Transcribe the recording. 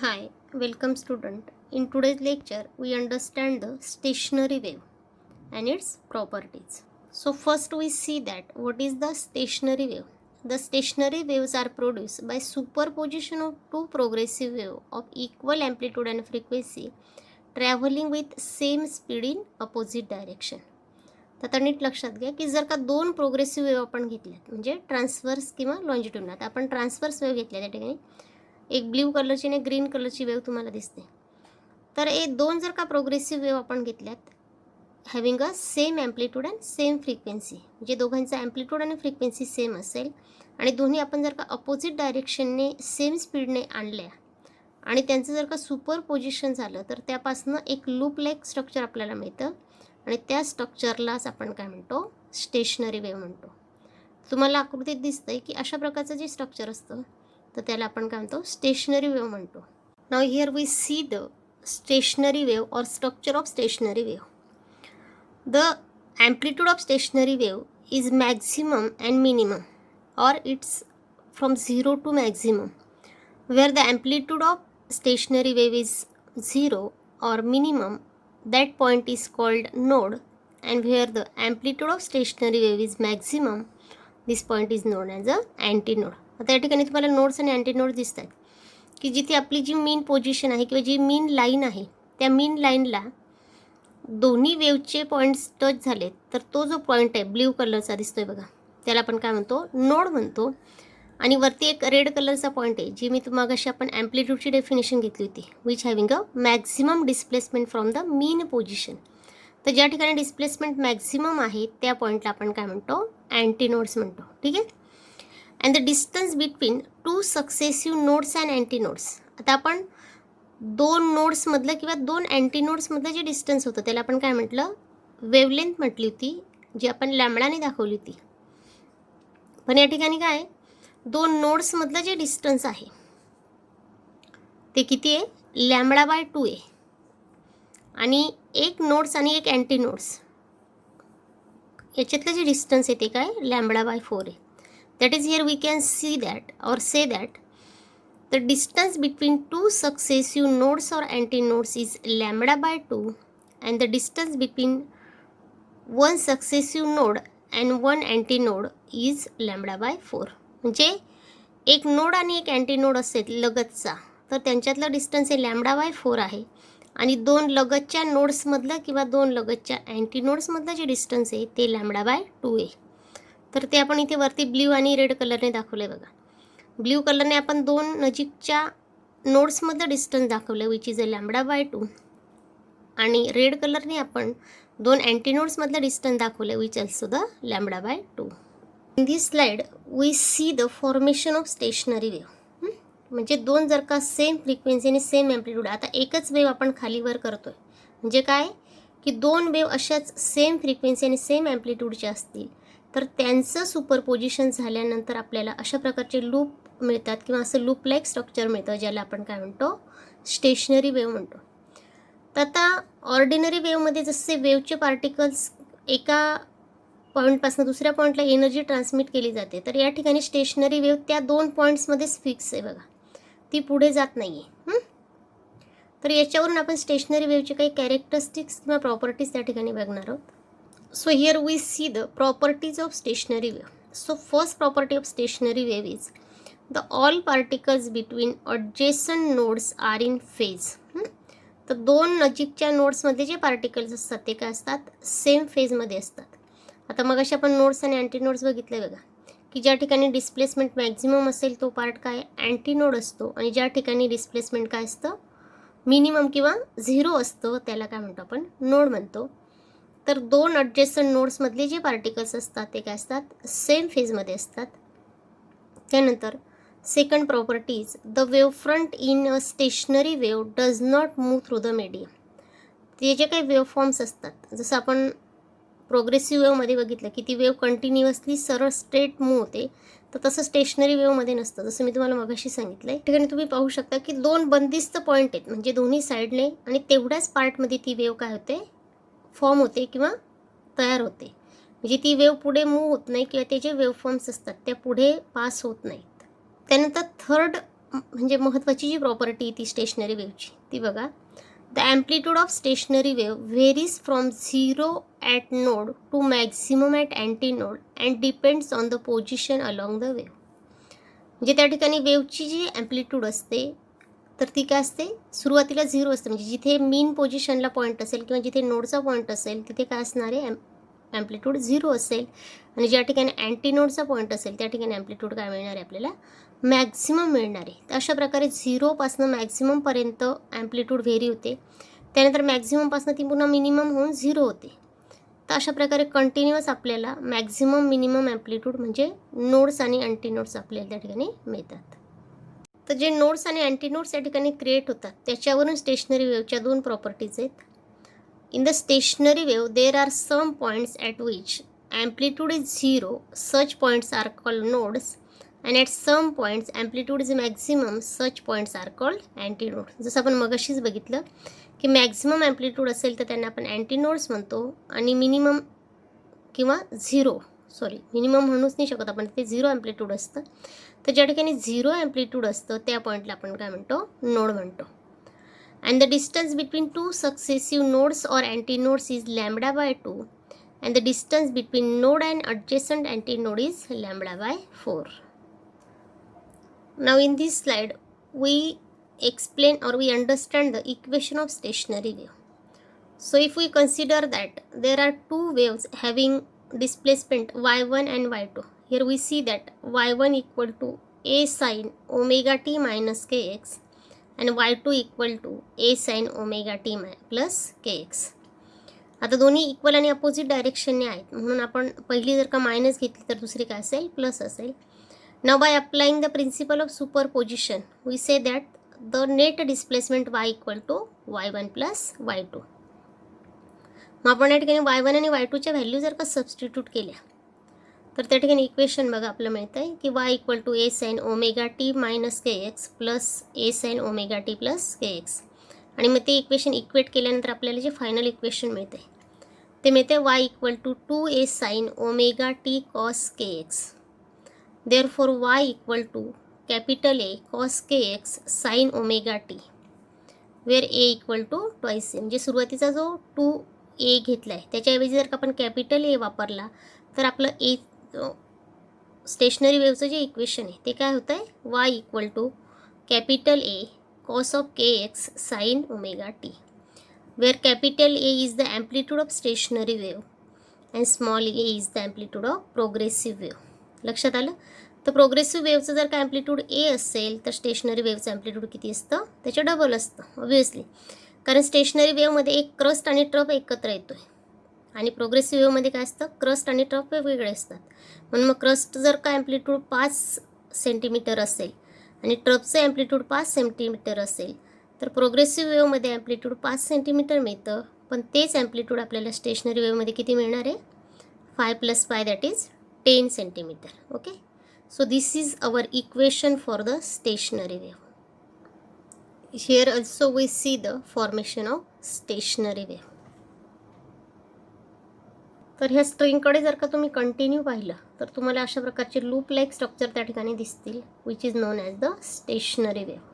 Hi, welcome student. In today's lecture, we understand the stationary wave and its properties. So first we see that what is the stationary wave. The stationary waves are produced by superposition of two progressive waves of equal amplitude and frequency traveling with same speed in opposite direction. तर आता नीट लक्षात घ्या की जर का दोन progressive wave आपण घेतल्यात म्हणजे ट्रान्सवर्स किंवा लॉन्जिट्युडनल, आता आपण ट्रान्सवर्स वेव्ह घेतल्या त्या ठिकाणी एक ब्ल्यू कलरची आणि ग्रीन कलरची वेव्ह तुम्हाला दिसते. तर हे दोन जर का प्रोग्रेसिव्ह वेव्ह आपण घेतल्यात having a same amplitude and same frequency, म्हणजे दोघांचा ॲम्प्लिट्यूड आणि फ्रिक्वेन्सी सेम असेल आणि दोन्ही आपण जर का अपोजिट डायरेक्शनने सेम स्पीडने आणल्या आणि त्यांचं जर का सुपरपोजिशन झालं तर त्यापासून एक लूप लाईक स्ट्रक्चर आपल्याला मिळतं आणि त्या स्ट्रक्चरलाच आपण काय म्हणतो, स्टेशनरी वेव्ह म्हणतो. तुम्हाला आकृतीत दिसतंय की अशा प्रकारचं जे स्ट्रक्चर असतं तर त्याला आपण काय म्हणतो, स्टेशनरी वेव्ह म्हणतो. Now here we see the stationary wave or structure of stationary wave. The amplitude of stationary wave is maximum and minimum, or it's from 0 to maximum. Where the amplitude of stationary wave is 0 or minimum, that point is called node, and where the amplitude of stationary wave is maximum, this point is known as a antinode. आता या ठिकाणी तुम्हाला nodes आणि अँटीनोड्स दिसत आहेत की जिथे आपली जी मीन पोझिशन आहे किंवा जी मीन लाईन आहे त्या मीन लाईनला दोन्ही वेव्हचे पॉईंट्स टच झाले तर तो जो पॉईंट आहे ब्ल्यू कलरचा दिसतोय बघा, त्याला आपण काय म्हणतो, नोड म्हणतो. आणि वरती एक रेड कलरचा पॉईंट आहे जी मी मगाशी आपण ॲम्प्लिट्यूडची डेफिनेशन घेतली होती, which having a maximum displacement from the mean position. तर ज्या ठिकाणी डिस्प्लेसमेंट मॅक्झिमम आहे त्या पॉईंटला आपण काय म्हणतो, अँटीनोड्स म्हणतो. ठीक आहे. And the distance between two successive nodes and antinodes. आता आपण दोन नोड्समधलं किंवा दोन अँटीनोड्समधलं जे डिस्टन्स होतं त्याला आपण काय म्हटलं, वेवलेंथ म्हटली होती, जी आपण लॅम्बडाने दाखवली होती. पण या ठिकाणी काय, दोन नोड्समधलं जे डिस्टन्स आहे ते किती आहे, λ/2 आहे. आणि एक नोड्स आणि एक अँटीनोड्स याच्यातलं जे डिस्टन्स आहे ते काय, λ/4 आहे. That is here we can see that or say that the distance between two successive nodes or antinodes is λ/2 and the distance between one successive node and one antinode is λ/4. म्हणजे एक node आणि एक antinode असेल लगतचा तर त्यांच्यातलं distance हे λ/4 आहे आणि दोन लगतच्या नोड्समधलं किंवा दोन लगतच्या अँटीनोड्समधलं जे डिस्टन्स आहे ते λ/2 आहे. तर ते आपण इथे वरती ब्ल्यू आणि रेड कलरने दाखवलं आहे बघा. ब्ल्यू कलरने आपण दोन नजीकच्या नोड्समधलं डिस्टन्स दाखवलं विच इज अ λ/2 आणि रेड कलरने आपण दोन अँटीनोड्समधलं डिस्टन्स दाखवलं which also the λ/2. In this slide we see the formation of stationary wave. म्हणजे दोन जर का सेम फ्रिक्वेन्सी आणि सेम ॲम्प्लिट्यूड, आता एकच वेव्ह आपण खालीवर करतोय म्हणजे काय की दोन वेव्ह अशाच सेम फ्रिक्वेन्सी आणि सेम ॲम्प्लिट्यूडच्या असतील तर त्यांचं सुपरपोजिशन झाल्यानंतर आपल्याला अशा प्रकारचे लूप मिळतात किंवा असं लूप लाईक स्ट्रक्चर मिळतं ज्याला आपण काय म्हणतो, स्टेशनरी वेव्ह म्हणतो. तर आता ऑर्डिनरी वेव्हमध्ये जसे वेव्हचे पार्टिकल्स एका पॉईंटपासून दुसऱ्या पॉईंटला एनर्जी ट्रान्समिट केली जाते, तर या ठिकाणी स्टेशनरी वेव्ह त्या दोन पॉईंट्समध्येच फिक्स आहे बघा, ती पुढे जात नाही आहे. तर याच्यावरून आपण स्टेशनरी वेव्हचे काही कॅरेक्टरिस्टिक्स किंवा प्रॉपर्टीज त्या ठिकाणी बघणार आहोत. So here we see the properties of stationary wave. So first property of stationary wave is the all particles between adjacent nodes are in phase. तर दोन नजीकच्या नोड्समध्ये जे पार्टिकल्स असतात ते काय असतात, सेम फेजमध्ये असतात. आता मग अशा आपण नोड्स आणि अँटीनोड्स बघितले बघा की ज्या ठिकाणी डिस्प्लेसमेंट मॅक्झिमम असेल तो पार्ट काय, अँटीनोड असतो आणि ज्या ठिकाणी डिस्प्लेसमेंट काय असतं, मिनिमम किंवा 0 असतं त्याला काय म्हणतो आपण, नोड म्हणतो. तर दोन ॲडजेसंट नोड्समधले जे पार्टिकल्स असतात ते काय असतात, सेम फेजमध्ये असतात. त्यानंतर second properties, the wave front in a stationery wave does not move through the medium. ते जे काही वेव्ह फॉर्म्स असतात जसं आपण प्रोग्रेसिव्ह वेव्हमध्ये बघितलं की ती वेव्ह कंटिन्युअसली सरळ स्ट्रेट मूव्ह होते, तर तसं स्टेशनरी वेव्हमध्ये नसतं. जसं मी तुम्हाला मगाशी सांगितलं आहे, ठिकाणी तुम्ही पाहू शकता की दोन बंदिस्त पॉईंट आहेत म्हणजे दोन्ही साईडने आणि तेवढ्याच पार्टमध्ये ती वेव्ह काय होते, फॉर्म होते किंवा तयार होते. म्हणजे ती वेव्ह पुढे मूव्ह होत नाही किंवा ते जे वेव्ह फॉर्म्स असतात त्या पुढे पास होत नाहीत. त्यानंतर थर्ड म्हणजे महत्त्वाची जी प्रॉपर्टी ती स्टेशनरी वेव्हची ती बघा. The amplitude of stationary wave varies from 0 at node to maximum at antinode and depends on the position along the wave. म्हणजे त्या ठिकाणी वेव्हची जी ॲम्प्लिट्यूड असते तर ती काय असते, सुरुवातीला 0 असते. म्हणजे जिथे मीन पोझिशनला पॉईंट असेल किंवा जिथे नोडचा पॉईंट असेल तिथे काय असणार आहे, ॲम्प्लिट्यूड 0 असेल. आणि ज्या ठिकाणी अँटी नोडचा पॉईंट असेल त्या ठिकाणी ॲम्प्लिट्यूड काय मिळणार आहे आपल्याला, मॅक्झिमम मिळणार आहे. तर अशा प्रकारे 0पासून मॅक्झिममपर्यंत ॲम्प्लिट्यूड व्हेरी होते. त्यानंतर मॅक्झिममपासून ती पुन्हा मिनिमम होऊन 0 होते. तर अशा प्रकारे कंटिन्युअस आपल्याला मॅक्झिमम मिनिमम ॲम्प्लिट्यूड म्हणजे नोड्स आणि अँटी नोड्स आपल्याला त्या ठिकाणी मिळतात. तर जे नोड्स आणि अँटी नोड्स या ठिकाणी क्रिएट होतात त्याच्यावरून स्टेशनरी वेव्हच्या 2 प्रॉपर्टीज आहेत. In the stationary wave there are some points at which amplitude is 0, such points are called nodes, and at some points amplitude is maximum, such points are called antinode. जसं आपण मगाशीच बघितलं की maximum amplitude असेल तर त्यांना आपण अँटीनोड्स म्हणतो आणि मिनिमम किंवा मिनिमम म्हणूच नाही शकत आपण, ते 0 ॲम्प्लिट्यूड असतं. तर ज्या ठिकाणी 0 ॲम्प्लिट्यूड असतं त्या पॉईंटला आपण काय म्हणतो, नोड म्हणतो. And the distance between 2 successive nodes or antinodes is lambda by 2. And the distance between node and adjacent antinode is lambda by 4. Now in this slide we explain or we understand the equation of stationary wave. So if we consider that there are two waves having displacement y1 and y2, here we see that y1 equal to a sin omega t minus kx and y2 equal to a sin omega t plus kx. आता दोन्ही equal आणि opposite डायरेक्शनने आहेत म्हणून आपण पहिली जर का minus घेतली तर दुसरी काय असेल, प्लस असेल. Now by applying the principle of superposition we say that the net displacement y equal to y1 plus y2. मग आपण या ठिकाणी y1 आणि y2च्या व्हॅल्यू जर का सबस्टिट्यूट केल्या तर त्या ठिकाणी इक्वेशन बघा आपलं मिळतं आहे की y equal to a sine omega t minus k x plus a sine omega t plus k x. आणि मग ते इक्वेशन इक्वेट केल्यानंतर आपल्याला जे फायनल इक्वेशन मिळते ते मिळते y equal to 2a sine omega T cos K X. Therefore y equal to capital A cos K X sine omega T where a equal to twice A. म्हणजे सुरुवातीचा जो 2a घेतला आहे त्याच्याऐवजी जर का आपण कॅपिटल A वापरला तर आपलं ए स्टेशनरी वेव्हचं जे इक्वेशन आहे ते काय होतं आहे, y equal to capital A cos of kx sin omega t, where capital A is the amplitude of stationary wave and small a is the amplitude of progressive wave. लक्षात आलं. तर progressive वेव्हचं जर का ॲम्प्लिट्यूड ए असेल तर stationery वेव्हचं amplitude किती असतं, त्याच्या डबल असतं ऑब्व्हियसली. कारण स्टेशनरी वेव्हमध्ये एक क्रस्ट आणि ट्रफ एकत्र येतो आहे आणि प्रोग्रेसिव्ह वेव्हमध्ये काय असतं, क्रस्ट आणि ट्रफ वेगवेगळे असतात. म्हणून मग क्रस्ट जर का ॲम्प्लिट्यूड 5 सेंटीमीटर असेल आणि ट्रफचं ॲम्प्लिट्यूड 5 सेंटीमीटर असेल तर प्रोग्रेसिव्ह वेव्हमध्ये ॲम्प्लिट्यूड 5 सेंटीमीटर मिळतं. पण तेच ॲम्प्लिट्यूड आपल्याला स्टेशनरी वेव्हमध्ये किती मिळणार आहे, 5 + 5 that is 10 centimetre. Okay, so this is our equation for the stationary wave. Here also we see the formation of stationary wave. तर ह्या स्ट्रिंगकडे जर का तुम्ही कंटिन्यू पाहिलं तर तुम्हाला अशा प्रकारचे लूप लाईक स्ट्रक्चर त्या ठिकाणी दिसतील which is non as the stationary wave.